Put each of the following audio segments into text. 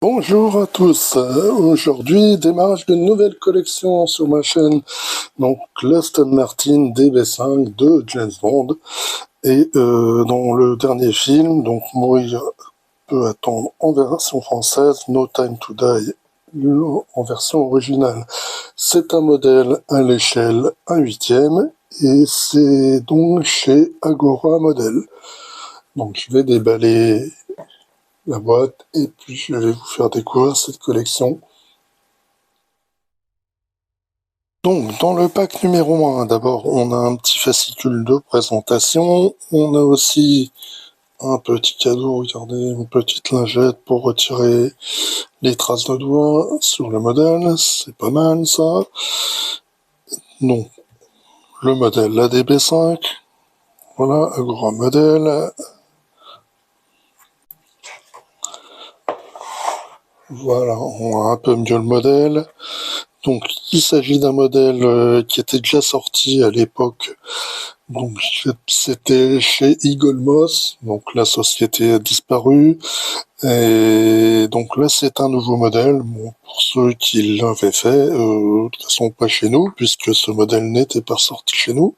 Bonjour à tous, aujourd'hui démarrage d'une nouvelle collection sur ma chaîne, donc l'Aston Martin DB5 de James Bond, et dans le dernier film, donc Mourir peut attendre en version française, No Time to Die en version originale. C'est un modèle à l'échelle 1/8 et c'est donc chez Agora Model. Donc je vais déballer la boîte et puis je vais vous faire découvrir cette collection. Donc dans le pack numéro 1, d'abord on a un petit fascicule de présentation, on a aussi un petit cadeau, regardez, une petite lingette pour retirer les traces de doigts sur le modèle, c'est pas mal ça. Donc le modèle, la DB5, voilà, un grand modèle. Voilà, on a un peu mieux le modèle. Donc, il s'agit d'un modèle qui était déjà sorti à l'époque. Donc, c'était chez Eagle Moss. Donc, la société a disparu. Et donc là, c'est un nouveau modèle. Bon, pour ceux qui l'avaient fait, de toute façon pas chez nous, puisque ce modèle n'était pas sorti chez nous.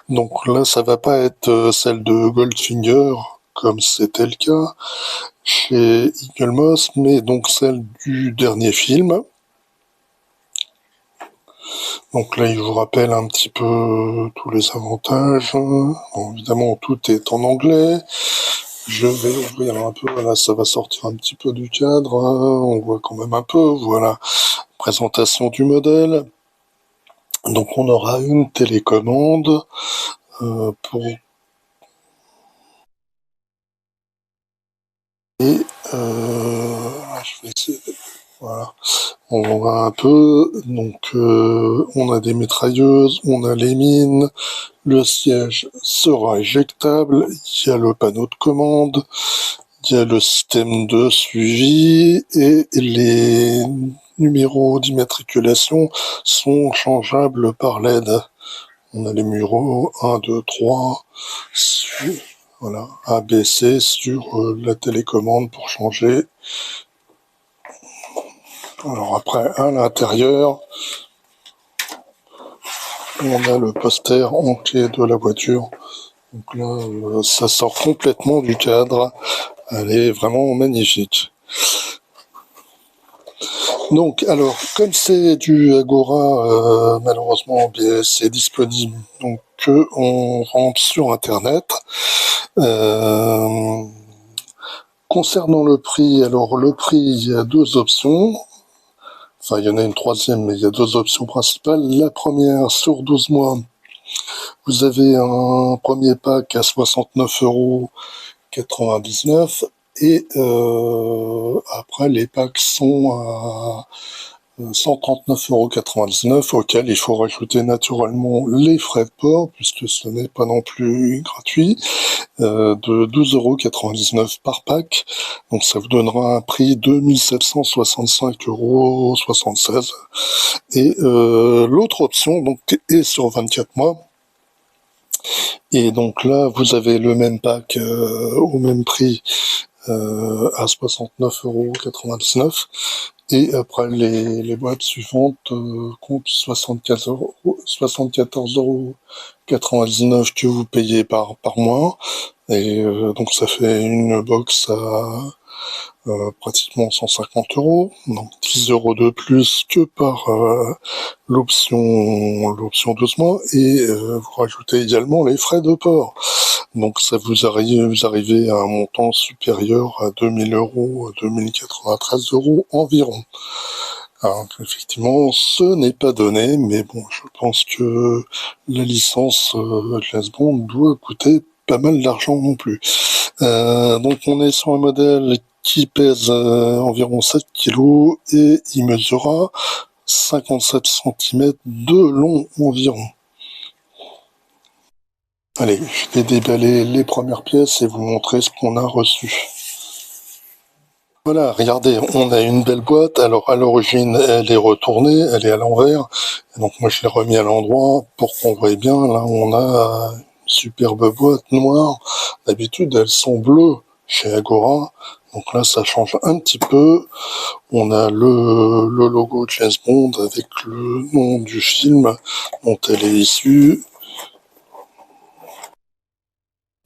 Donc là, ça va pas être celle de Goldfinger, comme c'était le cas chez Eagle Moss, mais donc celle du dernier film. Donc là, il vous rappelle un petit peu tous les avantages. Bon, évidemment, tout est en anglais. Je vais ouvrir un peu, voilà, ça va sortir un petit peu du cadre. On voit quand même un peu, voilà. Présentation du modèle. Donc on aura une télécommande pour... Et je vais essayer... Voilà. On voit un peu, donc on a des mitrailleuses, on a les mines, le siège sera éjectable, il y a le panneau de commande, il y a le système de suivi et les numéros d'immatriculation sont changeables par LED. On a les numéros 1, 2, 3, voilà, A, B, C sur la télécommande pour changer. Alors après, à l'intérieur, on a le poster entier de la voiture. Donc là, ça sort complètement du cadre. Elle est vraiment magnifique. Donc, alors, comme c'est du Agora, malheureusement, c'est disponible. Donc, on rentre sur Internet. Concernant le prix, alors le prix, il y a deux options. Enfin, il y en a une troisième, mais il y a deux options principales. La première, sur 12 mois, vous avez un premier pack à 69,99 € et après, les packs sont à 139,99 € auquel il faut rajouter naturellement les frais de port, puisque ce n'est pas non plus gratuit, de 12,99 € par pack. Donc ça vous donnera un prix de 1765,76 €. Et l'autre option donc est sur 24 mois. Et donc là, vous avez le même pack au même prix à 69,99 €. Et après, les boîtes suivantes comptent 74,99 € que vous payez par mois. Et donc ça fait une box à pratiquement 150 €, donc 10 € de plus que par l'option 12 mois, et vous rajoutez également les frais de port. Donc ça vous arrivez à un montant supérieur à 2000 €, 2093 € environ. Alors effectivement, ce n'est pas donné, mais bon, je pense que la licence James Bond doit coûter pas mal d'argent non plus. Donc on est sur un modèle qui pèse environ 7 kg et il mesura 57 cm de long environ. Allez, je vais déballer les premières pièces et vous montrer ce qu'on a reçu. Voilà, regardez, on a une belle boîte. Alors à l'origine, elle est retournée, elle est à l'envers. Donc moi je l'ai remis à l'endroit pour qu'on voie bien. Là on a une superbe boîte noire. D'habitude elles sont bleues chez Agora. Donc là, ça change un petit peu. On a le logo James Bond avec le nom du film dont elle est issue.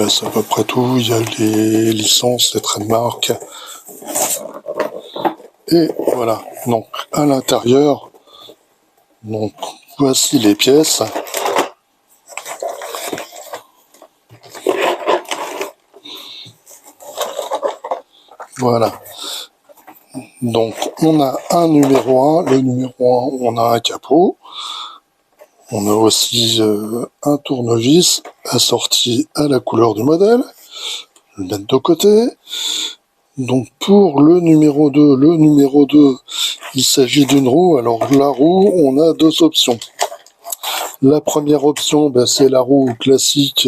C'est à peu près tout. Il y a les licences, les trademarks. Et voilà. Donc, à l'intérieur, donc, voici les pièces. Voilà. Donc, on a un numéro 1. Le numéro 1, on a un capot. On a aussi un tournevis assorti à la couleur du modèle. Je vais le mettre de côté. Donc pour le numéro 2, il s'agit d'une roue. Alors la roue, on a deux options. La première option, c'est la roue classique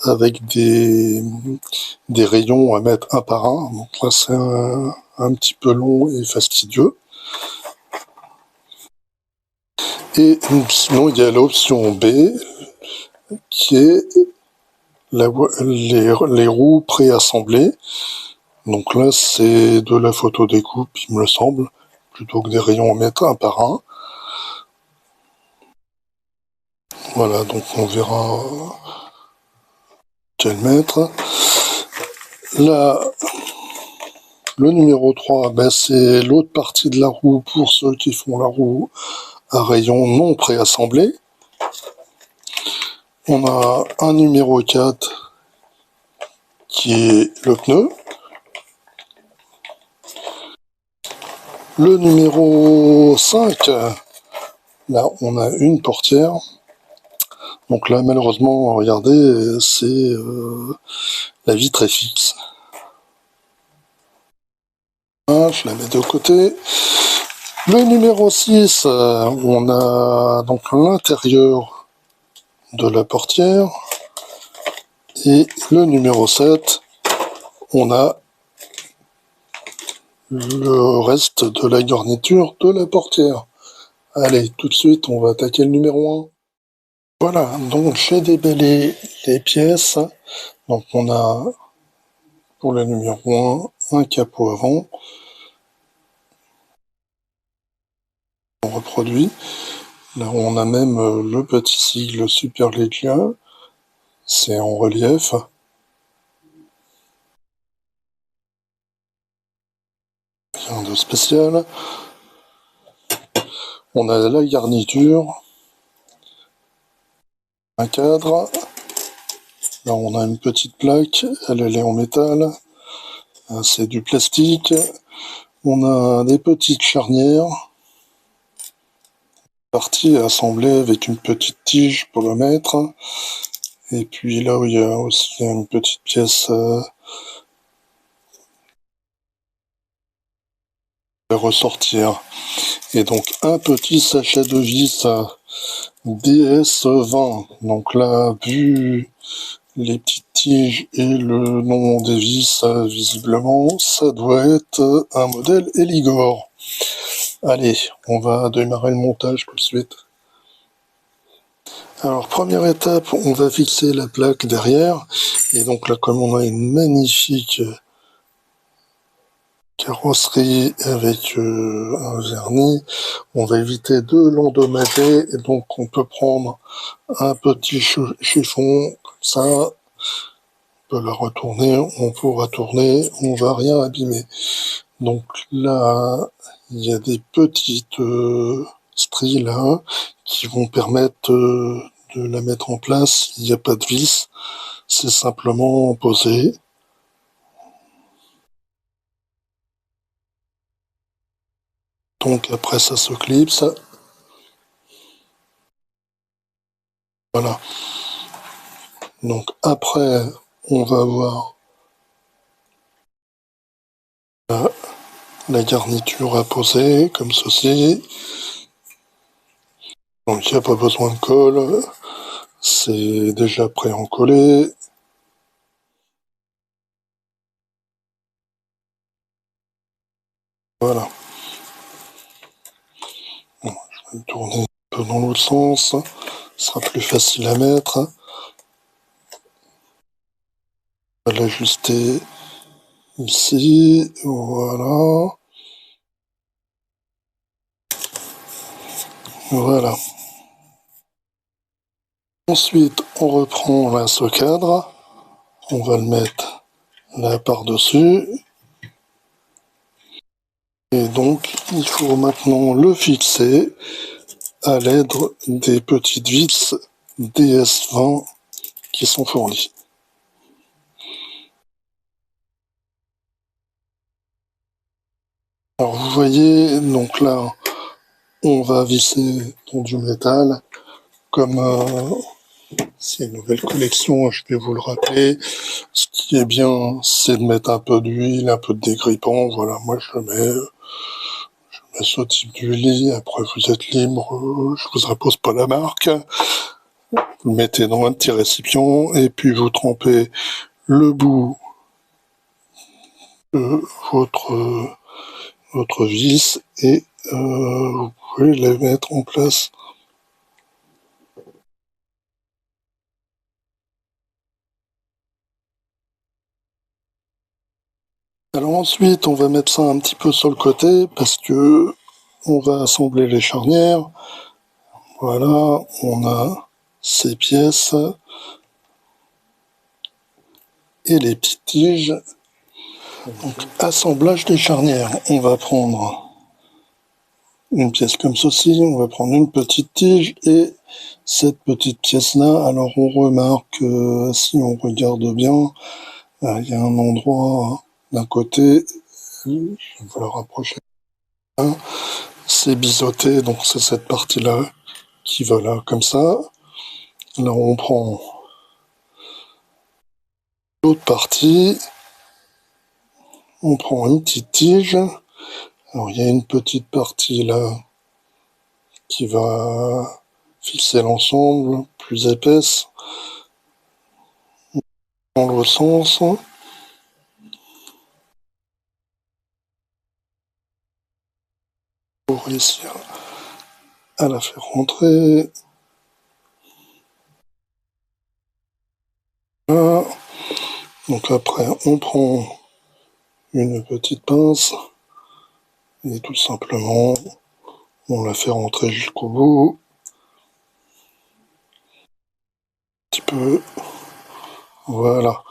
avec des rayons à mettre un par un. Donc là, c'est un petit peu long et fastidieux. Et sinon, il y a l'option B, qui est les roues préassemblées. Donc là, c'est de la photo découpe, il me semble, plutôt que des rayons à mettre un par un. Voilà, donc on verra quel mettre. Là, le numéro 3, c'est l'autre partie de la roue pour ceux qui font la roue à rayons non préassemblés. On a un numéro 4 qui est le pneu. Le numéro 5, là on a une portière. Donc là malheureusement, regardez, c'est la vitre est fixe. Je la mets de côté. Le numéro 6, on a donc l'intérieur de la portière. Et le numéro 7, on a le reste de la garniture de la portière. Allez, tout de suite, on va attaquer le numéro 1. Voilà, donc j'ai déballé les pièces. Donc on a, pour le numéro 1, un capot avant. On reproduit. Là, on a même le petit sigle Superleggja. C'est en relief. Rien de spécial. On a la garniture. Un cadre. Là, on a une petite plaque. Elle est en métal. C'est du plastique. On a des petites charnières. Partie assemblée avec une petite tige pour le mettre. Et puis là où il y a aussi une petite pièce à ressortir. Et donc un petit sachet de vis DS20. Donc là, vu les petites tiges et le nom des vis, visiblement, ça doit être un modèle Eligor. Allez, on va démarrer le montage tout de suite. Alors, première étape, on va fixer la plaque derrière. Et donc là, comme on a une magnifique carrosserie avec un vernis, on va éviter de l'endommager. Et donc, on peut prendre un petit chiffon, comme ça, on peut la retourner, on pourra tourner, on va rien abîmer. Donc là, il y a des petites stries là qui vont permettre de la mettre en place. Il n'y a pas de vis, c'est simplement posé. Donc après ça se clipse. Voilà. Donc après, on va avoir la garniture à poser comme ceci. Donc il n'y a pas besoin de colle. C'est déjà prêt en collé. Voilà. Bon, je vais tourner un peu dans l'autre sens. Ce sera plus facile à mettre. On va l'ajuster ici, voilà. Voilà. Ensuite, on reprend là ce cadre. On va le mettre là par-dessus. Et donc, il faut maintenant le fixer à l'aide des petites vis DS20 qui sont fournies. Alors vous voyez, donc là, on va visser dans du métal, comme c'est une nouvelle collection, je vais vous le rappeler. Ce qui est bien, c'est de mettre un peu d'huile, un peu de dégrippant. Voilà, moi je mets ce type d'huile. Après, vous êtes libre, je vous impose pas la marque. Vous le mettez dans un petit récipient et puis vous trempez le bout de votre vis et vous pouvez les mettre en place. Alors ensuite, on va mettre ça un petit peu sur le côté parce que on va assembler les charnières. Voilà, on a ces pièces et les petites tiges. Donc, assemblage des charnières. On va prendre une pièce comme ceci, on va prendre une petite tige et cette petite pièce-là, alors on remarque, si on regarde bien, il y a un endroit d'un côté, je vais vous le rapprocher, c'est biseauté, donc c'est cette partie-là qui va là, comme ça. Là, on prend l'autre partie, on prend une petite tige, alors il y a une petite partie là qui va fixer l'ensemble, plus épaisse, dans l'autre sens. Pour réussir à la faire rentrer. Là. Donc après, on prend une petite pince et tout simplement, on la fait rentrer jusqu'au bout. Un petit peu. Voilà.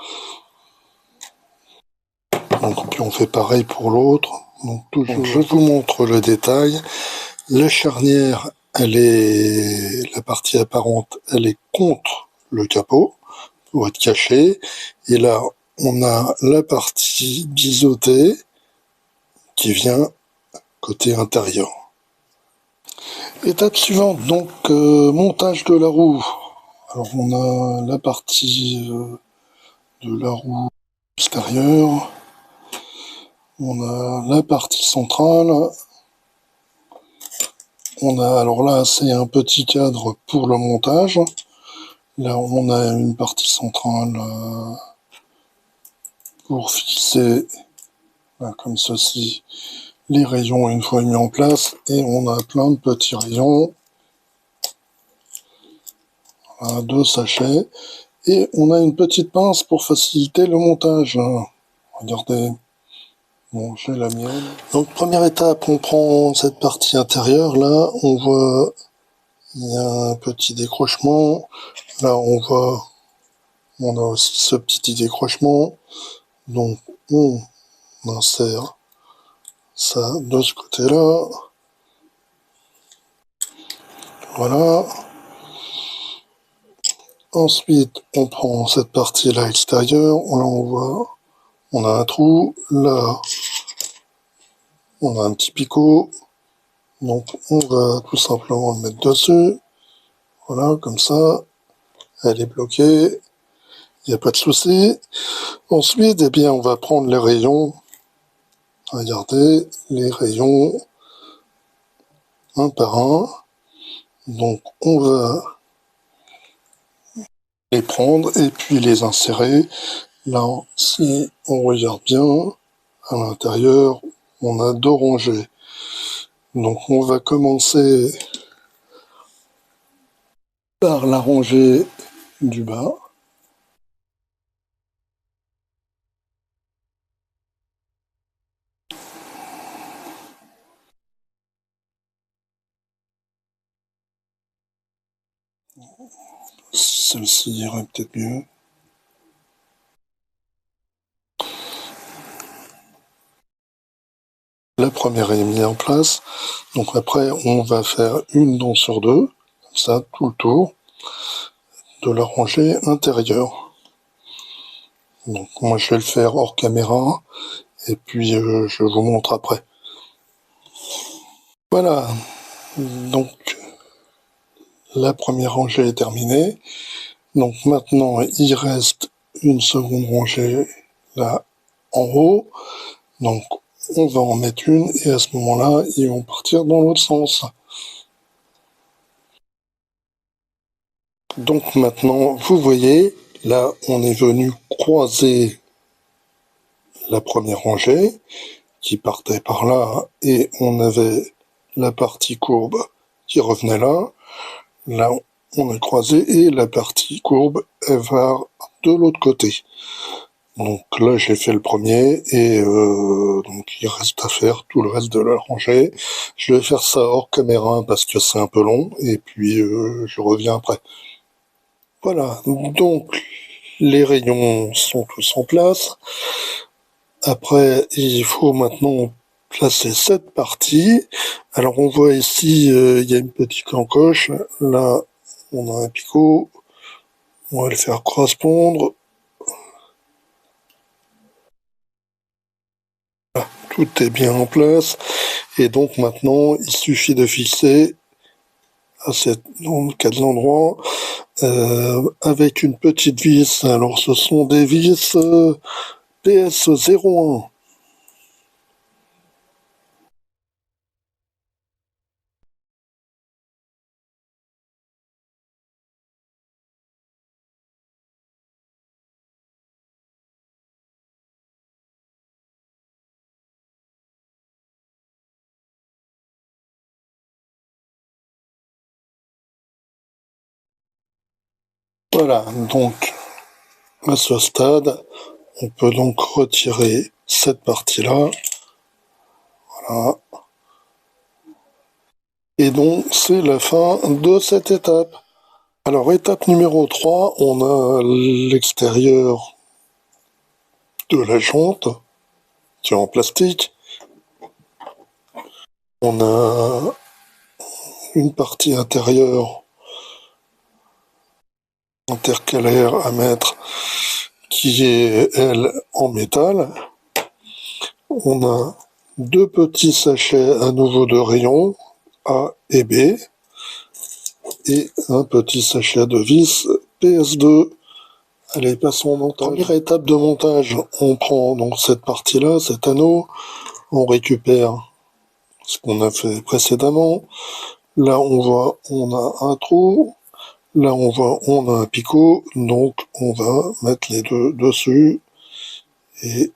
Donc puis on fait pareil pour l'autre. Donc toujours. Donc, je vous montre le détail. La charnière, elle est la partie apparente, elle est contre le capot pour être cachée. Et là, on a la partie biseautée qui vient côté intérieur. Étape suivante, donc montage de la roue. Alors on a la partie de la roue extérieure, on a la partie centrale, on a, alors là c'est un petit cadre pour le montage, là on a une partie centrale pour fixer, là, comme ceci, les rayons une fois mis en place, et on a plein de petits rayons, voilà, 2 sachets, et on a une petite pince pour faciliter le montage. Regardez, bon, j'ai la mienne. Donc première étape, on prend cette partie intérieure, là, on voit, il y a un petit décrochement, là on voit, on a aussi ce petit décrochement, donc on insère ça de ce côté-là, voilà. Ensuite, on prend cette partie-là extérieure, là on voit, on a un trou, là on a un petit picot, donc on va tout simplement le mettre dessus, voilà, comme ça, elle est bloquée, il n'y a pas de souci. Ensuite, eh bien, on va prendre les rayons, regardez, les rayons, un par un, donc on va les prendre et puis les insérer. Là, si on regarde bien, à l'intérieur, on a 2 rangées. Donc on va commencer par la rangée du bas. Celle-ci irait peut-être mieux. La première est mise en place. Donc après, on va faire une dent sur deux, comme ça, tout le tour de la rangée intérieure. Donc moi, je vais le faire hors caméra, et puis je vous montre après. Voilà, donc la première rangée est terminée. Donc maintenant, il reste une seconde rangée là en haut. Donc on va en mettre une, et à ce moment-là, ils vont partir dans l'autre sens. Donc maintenant, vous voyez, là, on est venu croiser la première rangée qui partait par là, et on avait la partie courbe qui revenait là. Là, on a croisé, et la partie courbe, elle va de l'autre côté. Donc là, j'ai fait le premier, et donc il reste à faire tout le reste de la rangée. Je vais faire ça hors caméra parce que c'est un peu long, et puis je reviens après. Voilà, donc les rayons sont tous en place. Après, il faut maintenant placer cette partie. Alors on voit ici, il y a une petite encoche. Là, on a un picot. On va le faire correspondre. Tout est bien en place. Et donc maintenant, il suffit de fixer à cette, dans le cas de l'endroit, avec une petite vis. Alors ce sont des vis PS01. Voilà, donc à ce stade, on peut donc retirer cette partie-là. Voilà. Et donc, c'est la fin de cette étape. Alors, étape numéro 3, on a l'extérieur de la jante, qui est en plastique. On a une partie intérieure intercalaire à mettre, qui est, elle, en métal. On a deux petits sachets à nouveau de rayons, A et B, et un petit sachet de vis PS2. Allez, passons au montage. Première étape de montage, on prend donc cette partie-là, cet anneau, on récupère ce qu'on a fait précédemment. Là, on voit, on a un trou. Là, on voit, on a un picot. Donc, on va mettre les deux dessus. Et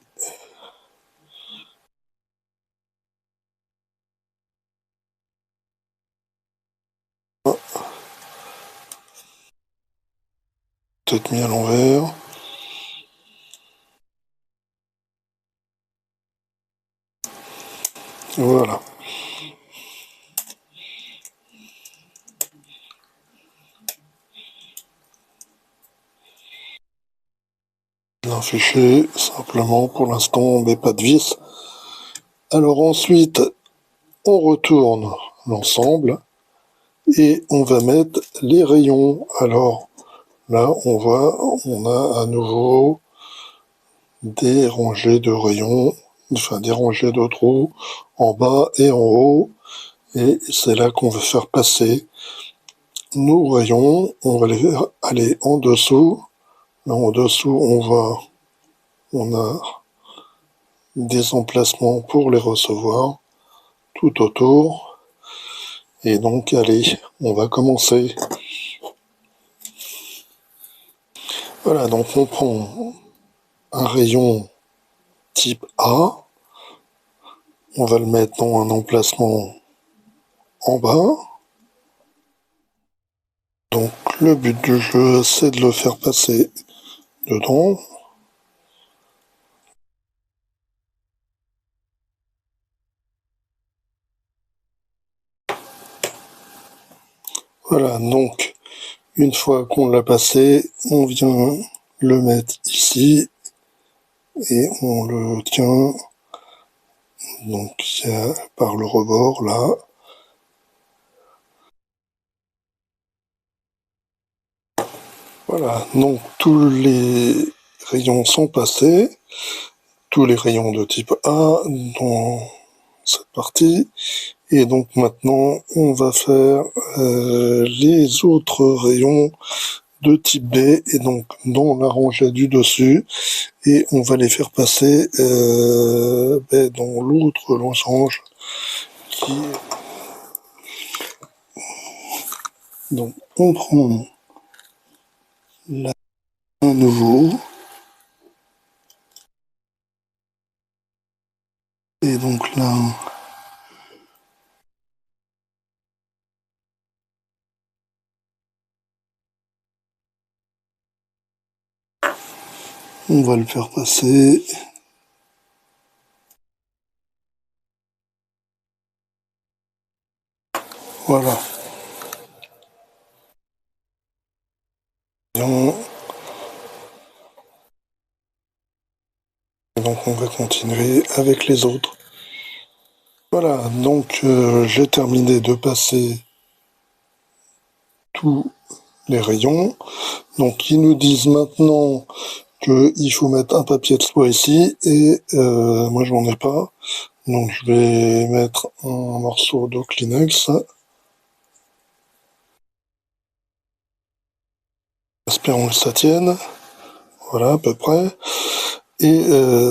peut-être mis à l'envers. Voilà. Bien fiché, simplement, pour l'instant, on met pas de vis. Alors ensuite, on retourne l'ensemble et on va mettre les rayons. Alors, là, on voit, on a à nouveau des rangées de rayons, enfin des rangées de trous en bas et en haut. Et c'est là qu'on va faire passer nos rayons. On va les faire aller en dessous. Là, en dessous, on a des emplacements pour les recevoir tout autour. Et donc, allez, on va commencer. Voilà, donc on prend un rayon type A. On va le mettre dans un emplacement en bas. Donc le but du jeu, c'est de le faire passer dedans. Voilà, donc Une fois qu'on l'a passé, on vient le mettre ici et on le tient donc par le rebord là. Voilà, donc tous les rayons sont passés, tous les rayons de type A dans cette partie. Et donc maintenant, on va faire les autres rayons de type B, et donc dans la rangée du dessus, et on va les faire passer dans l'autre losange qui est... Donc on prend là un nouveau, et donc là on va le faire passer. Voilà. Et donc on va continuer avec les autres. Voilà, donc j'ai terminé de passer tous les rayons. Donc ils nous disent maintenant qu'il faut mettre un papier de soie ici, et moi j'en ai pas. Donc je vais mettre un morceau de Kleenex. Espérons que ça tienne. Voilà, à peu près. Et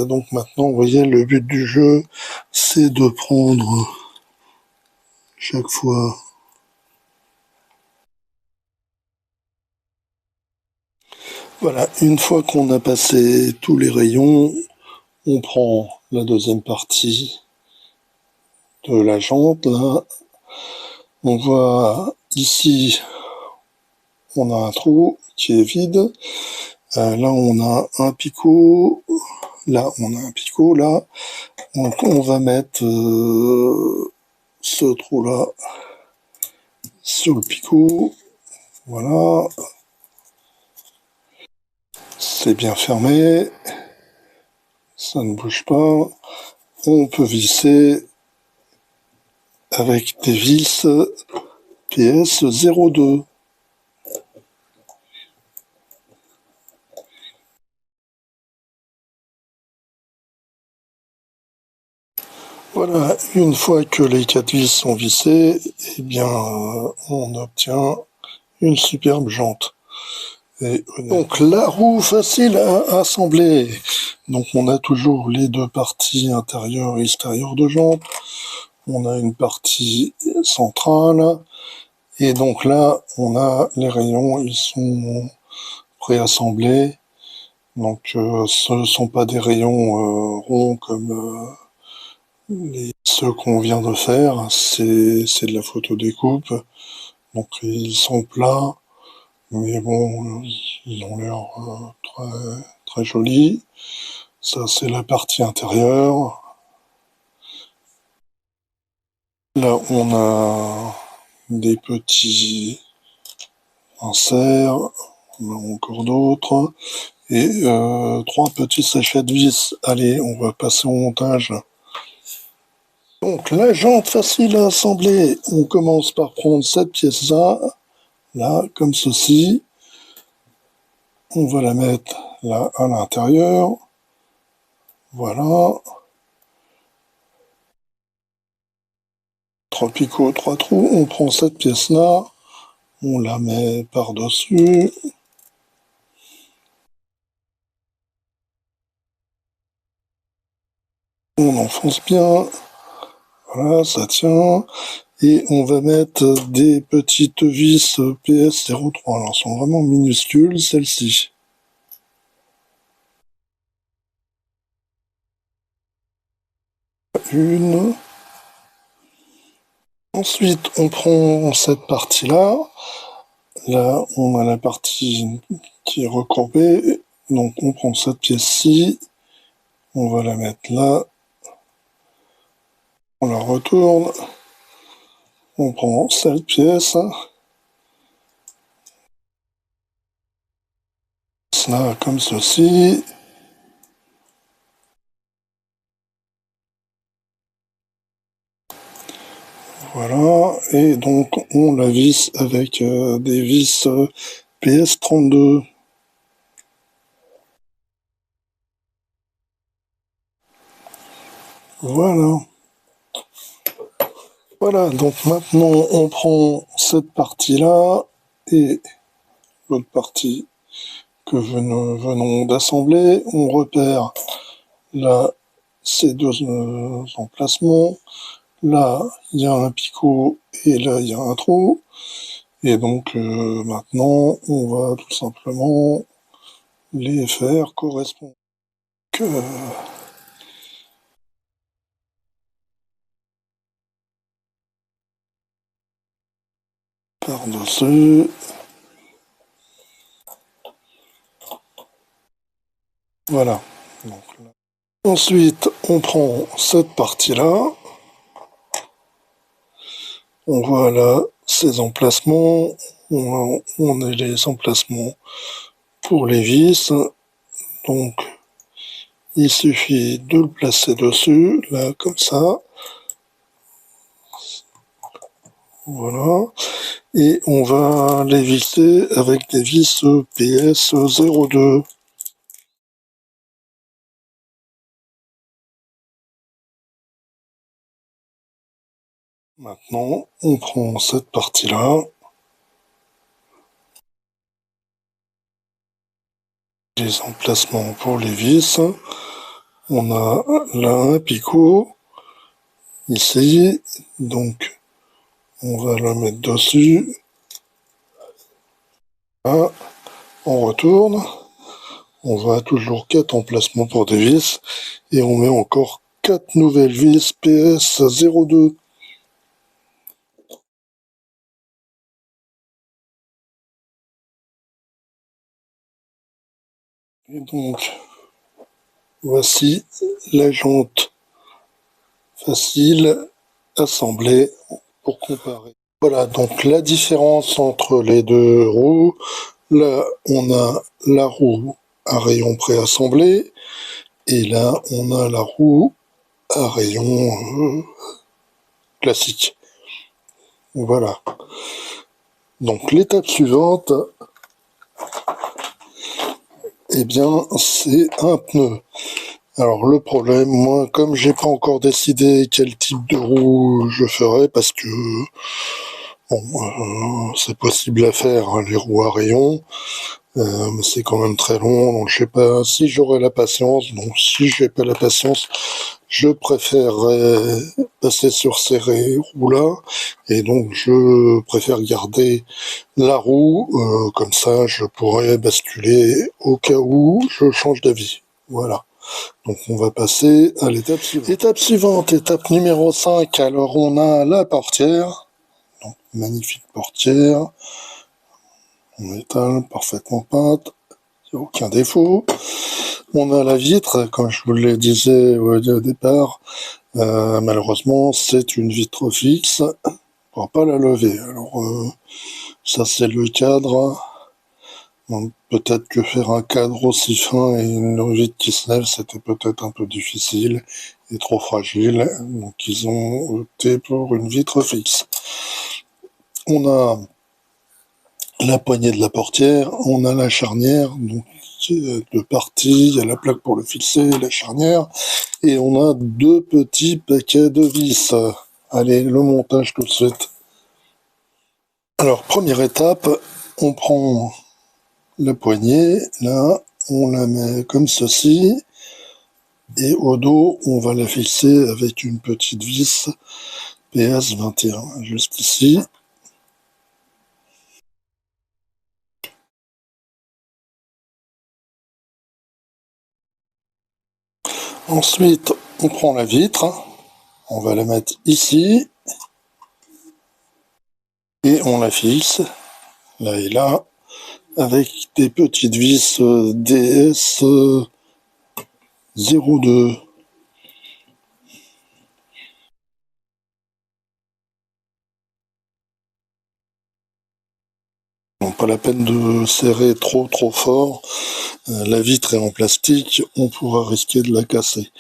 donc maintenant, vous voyez, le but du jeu, c'est de prendre chaque fois... Voilà, une fois qu'on a passé tous les rayons, on prend la deuxième partie de la jante. Là, on voit ici, on a un trou qui est vide. Là, on a un picot. Là, on a un picot. Là, donc on va mettre ce trou-là sur le picot. Voilà. C'est bien fermé. Ça ne bouge pas. On peut visser avec des vis PS 02. Voilà, une fois que les 4 vis sont vissées, eh bien, on obtient une superbe jante. Et donc la roue facile à assembler. Donc on a toujours les deux parties intérieures et extérieures de jante. On a une partie centrale. Et donc là, on a les rayons, ils sont préassemblés. Donc ce ne sont pas des rayons ronds comme ceux qu'on vient de faire. C'est de la photo découpe. Donc ils sont plats. Mais bon, ils ont l'air très jolis. Ça, c'est la partie intérieure. Là, on a des petits inserts, on a encore d'autres, et 3 petits sachets de vis. Allez, on va passer au montage. Donc, la jante facile à assembler. On commence par prendre cette pièce-là, là, comme ceci. On va la mettre là à l'intérieur. Voilà. 3 picots, 3 trous. On prend cette pièce-là. On la met par-dessus. On enfonce bien. Voilà, ça tient. Et on va mettre des petites vis PS03. Alors, elles sont vraiment minuscules, celles-ci. Une. Ensuite, on prend cette partie-là. Là, on a la partie qui est recourbée. Donc, on prend cette pièce-ci. On va la mettre là. On la retourne. On prend cette pièce. Cela comme ceci. Voilà, et donc on la visse avec des vis PS32. Voilà. Voilà, donc maintenant on prend cette partie-là et l'autre partie que venons d'assembler. On repère là ces deux emplacements. Là, il y a un picot et là, il y a un trou. Et donc maintenant, on va tout simplement les faire correspondre. Que par-dessus. Voilà. Donc, là. Ensuite, on prend cette partie-là. On voit là ces emplacements. On a les emplacements pour les vis. Donc, il suffit de le placer dessus, là, comme ça. Voilà. Et on va les visser avec des vis PS02. Maintenant, on prend cette partie-là. Les emplacements pour les vis. On a là un picot. Ici. Donc, on va le mettre dessus. Là, on retourne. On va toujours 4 emplacements pour des vis. Et on met encore 4 nouvelles vis PS02. Et donc, voici la jante facile assemblée pour comparer. Voilà, donc la différence entre les deux roues. Là, on a la roue à rayon préassemblé. Et là, on a la roue à rayon classique. Voilà. Donc l'étape suivante, eh bien, c'est un pneu. Alors le problème, moi, comme j'ai pas encore décidé quel type de roue je ferai, parce que bon, c'est possible à faire, hein, les roues à rayon, mais c'est quand même très long, donc je sais pas si j'aurai la patience. Donc si j'ai pas la patience, je préférerais passer sur ces roues-là, et donc je préfère garder la roue, comme ça je pourrais basculer au cas où je change d'avis. Voilà. Donc on va passer à l'étape suivante. Étape suivante, étape numéro 5. Alors on a la portière. Donc, magnifique portière. En métal, parfaitement peinte. Il n'y a aucun défaut. On a la vitre, comme je vous le disais au départ. Malheureusement, c'est une vitre fixe. On ne pourra pas la lever. Alors ça c'est le cadre. Donc, peut-être que faire un cadre aussi fin et une vitre qui se lève, c'était peut-être un peu difficile et trop fragile. Donc ils ont opté pour une vitre fixe. On a la poignée de la portière, on a la charnière, donc deux parties, il y a la plaque pour le fixer, la charnière, et on a deux petits paquets de vis. Allez, le montage tout de suite. Alors, première étape, on prend la poignée, là, on la met comme ceci, et au dos, on va la fixer avec une petite vis PS21, juste ici. Ensuite, on prend la vitre, on va la mettre ici, et on la fixe, là et là, avec des petites vis DS02. pas la peine de serrer trop fort. La vitre est en plastique, on pourra risquer de la casser.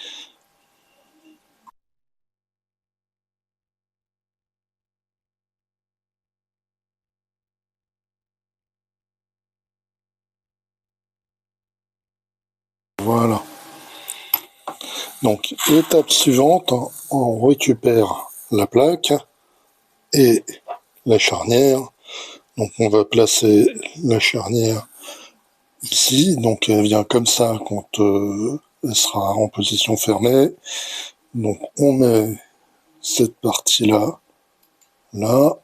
Voilà. Donc, étape suivante, on récupère la plaque et la charnière. Donc, on va placer la charnière ici. Donc, elle vient comme ça quand elle sera en position fermée. Donc, on met cette partie-là, là.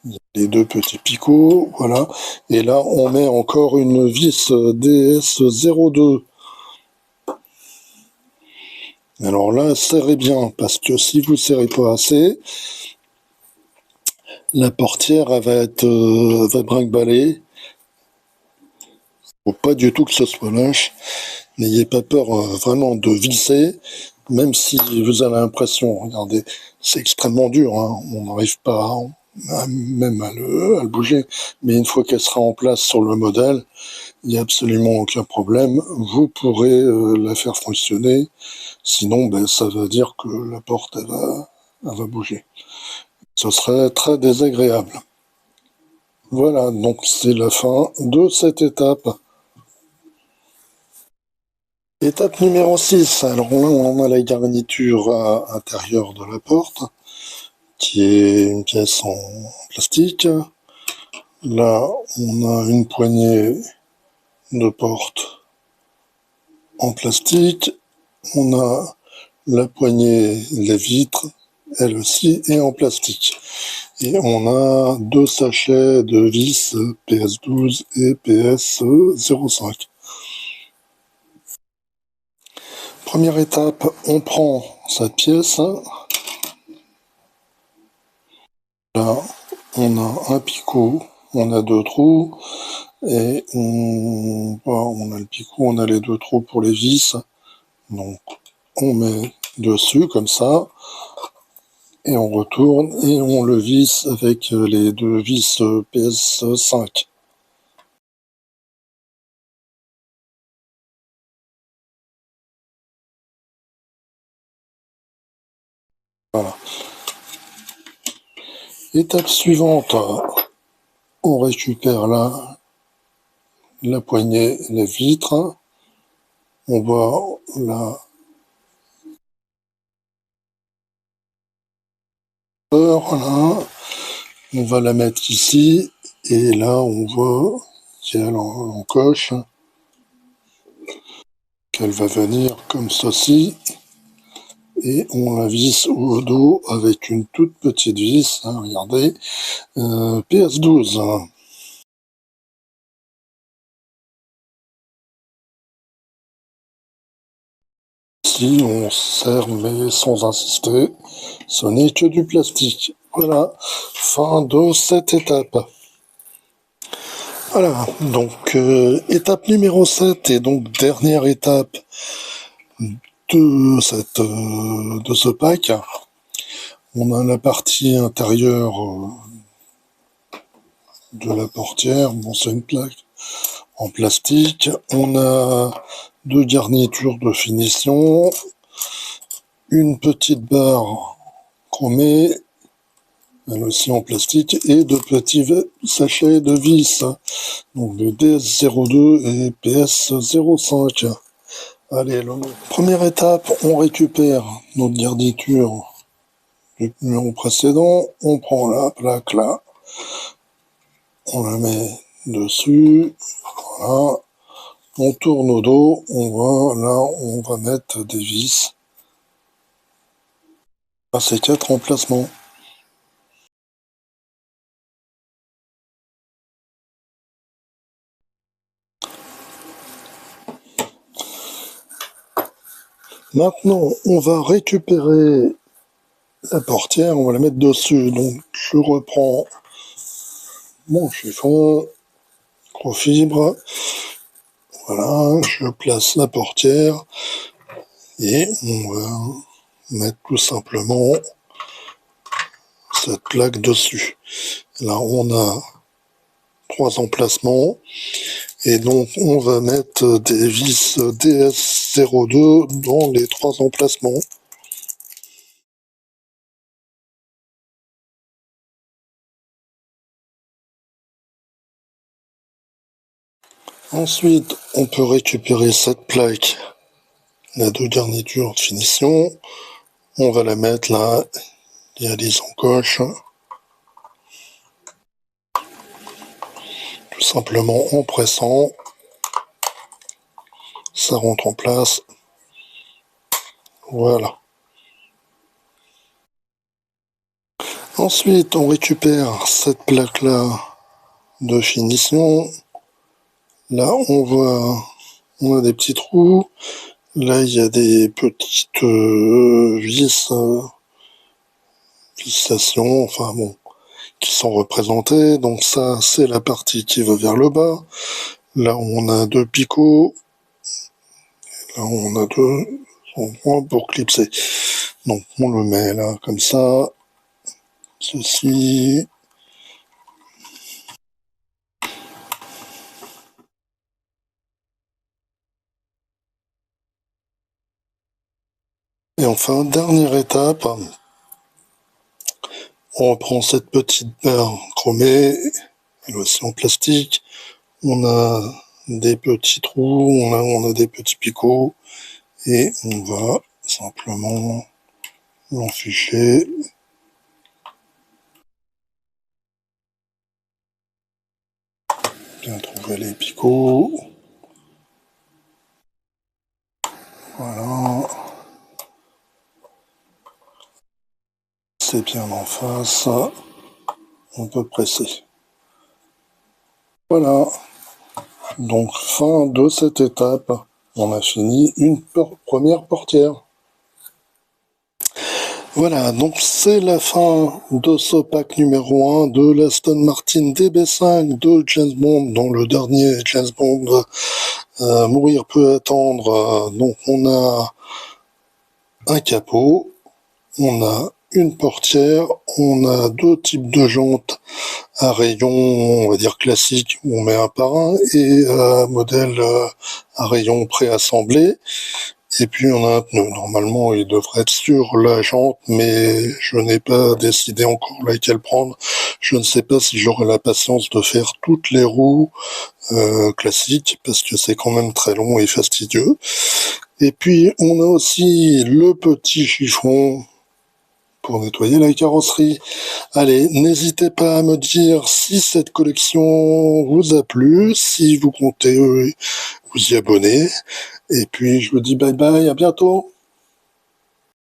Il y a les deux petits picots, voilà. Et là, on met encore une vis DS02. Alors là, serrez bien, parce que si vous serrez pas assez, la portière elle va brinque-baller. Faut pas du tout que ce soit lâche. N'ayez pas peur vraiment de visser, même si vous avez l'impression, regardez, c'est extrêmement dur, hein, on n'arrive pas même à le bouger, mais une fois qu'elle sera en place sur le modèle, il n'y a absolument aucun problème, vous pourrez la faire fonctionner, sinon ben, ça veut dire que la porte elle va bouger. Ce serait très désagréable. Voilà, donc c'est la fin de cette étape. Étape numéro 6, alors là on a la garniture intérieure de la porte, qui est une pièce en plastique. Là on a une poignée de porte en plastique. On a la poignée, les vitres, elle aussi est en plastique. Et on a deux sachets de vis PS12 et PS05. Première étape, on prend cette pièce. Là, on a un picot, on a deux trous, et on a le picot, on a les deux trous pour les vis. Donc, on met dessus comme ça, et on retourne, et on le visse avec les deux vis PS5. Voilà. Étape suivante, on récupère la poignée, les vitres, on va la là, on va la mettre ici, et là on voit qu'elle en coche, qu'elle va venir comme ceci, et on la visse au dos avec une toute petite vis, hein, regardez, PS12. Hein. Si on serre mais sans insister, ce n'est que du plastique. Voilà, fin de cette étape. Voilà, donc étape numéro 7 et donc dernière étape de ce pack. On a la partie intérieure de la portière, bon c'est une plaque en plastique. On a deux garnitures de finition, une petite barre chromée, elle aussi en plastique, et deux petits sachets de vis, donc le DS02 et PS05. Allez, première étape, on récupère notre garniture du numéro précédent, on prend la plaque là, on la met dessus, voilà, on tourne au dos, on va mettre des vis à ces quatre emplacements. Maintenant, on va récupérer la portière, on va la mettre dessus. Donc, je reprends mon chiffon, microfibre, voilà, je place la portière et on va mettre tout simplement cette plaque dessus. Là, on a 3 emplacements. Et donc, on va mettre des vis DS02 dans les 3 emplacements. Ensuite, on peut récupérer cette plaque, la de garniture de finition. On va la mettre là, il y a les encoches. Tout simplement en pressant, ça rentre en place. Voilà. Ensuite, on récupère cette plaque-là de finition. Là, on a des petits trous. Là, il y a des petites vis, vissations, enfin bon, qui sont représentées. Donc ça, c'est la partie qui va vers le bas. Là, on a 2 picots. Là, on a 2 endroits pour clipser. Donc, on le met là, comme ça. Ceci. Et enfin, dernière étape, on reprend cette petite barre chromée, elle aussi en plastique. On a des petits trous, on a des petits picots, et on va simplement l'enficher. Bien trouver les picots. Voilà. C'est bien en face. On peut presser. Voilà. Donc, fin de cette étape. On a fini une première portière. Voilà, donc c'est la fin de ce pack numéro 1 de l'Aston Martin DB5 de James Bond, dont le dernier James Bond Mourir peut attendre. Donc on a un capot, on a une portière, on a 2 types de jantes à rayon, on va dire classique, où on met un par un, et modèle à rayon préassemblé. Et puis on a un pneu. Normalement, il devrait être sur la jante, mais je n'ai pas décidé encore laquelle prendre. Je ne sais pas si j'aurai la patience de faire toutes les roues classiques, parce que c'est quand même très long et fastidieux. Et puis on a aussi le petit chiffon pour nettoyer la carrosserie. Allez, n'hésitez pas à me dire si cette collection vous a plu, si vous comptez vous y abonner. Et puis je vous dis bye bye, à bientôt.